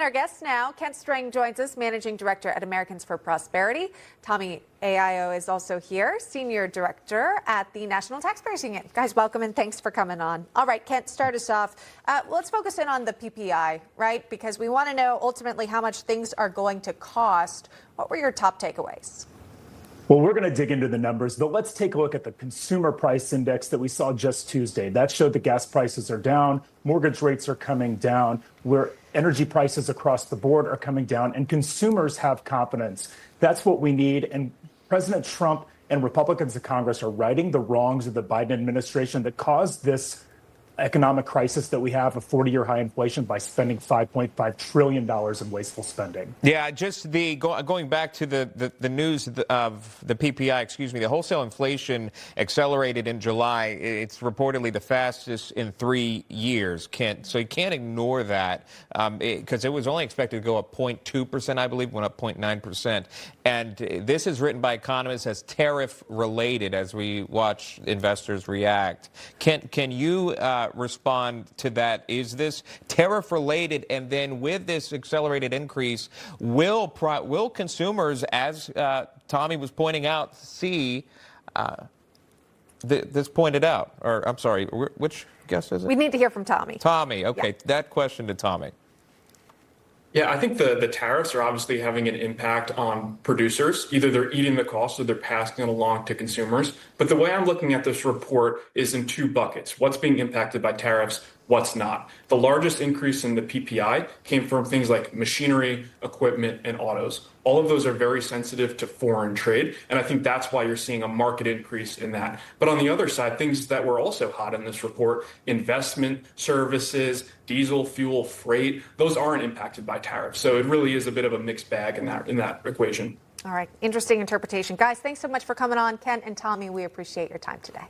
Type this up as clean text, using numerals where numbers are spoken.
our guests now. Kent Strang joins us, Managing Director at Americans for Prosperity. Tommy Aiello is also here, Senior Director at the National Taxpayers Union. Guys, welcome and thanks for coming on. All right, Kent, start us off. Let's focus in on the PPI, right? Because we want to know ultimately how much things are going to cost. What were your top takeaways? Well, we're going to dig into the numbers, but let's take a look at the consumer price index that we saw just Tuesday. That showed the gas prices are down, mortgage rates are coming down, where energy prices across the board are coming down, and consumers have confidence. That's what we need. And President Trump and Republicans in Congress are righting the wrongs of the Biden administration that caused this economic crisis that we have, a 40-year high inflation, by spending $5.5 trillion in wasteful spending. Yeah, just going back to the news of the PPI, the wholesale inflation accelerated in July. It's reportedly the fastest in 3 years, Kent. So you can't ignore that because it was only expected to go up 0.2%, I believe, went up 0.9%. And this is written by economists as tariff related as we watch investors react. Kent, can you respond to that? Is this tariff related? And then with this accelerated increase, will consumers, as Tommy was pointing out, see this pointed out? Or I'm sorry, which guest is it? We need to hear from Tommy. Tommy, okay, Yeah. That question to Tommy. Yeah, I think the tariffs are obviously having an impact on producers. Either they're eating the cost or they're passing it along to consumers. But the way I'm looking at this report is in two buckets. What's being impacted by tariffs, what's not. The largest increase in the PPI came from things like machinery, equipment, and autos. All of those are very sensitive to foreign trade, and I think that's why you're seeing a market increase in that. But on the other side, things that were also hot in this report, investment, services, diesel, fuel, freight, those aren't impacted by tariffs. So it really is a bit of a mixed bag in that equation. All right, interesting interpretation. Guys, thanks so much for coming on. Kent and Tommy, we appreciate your time today.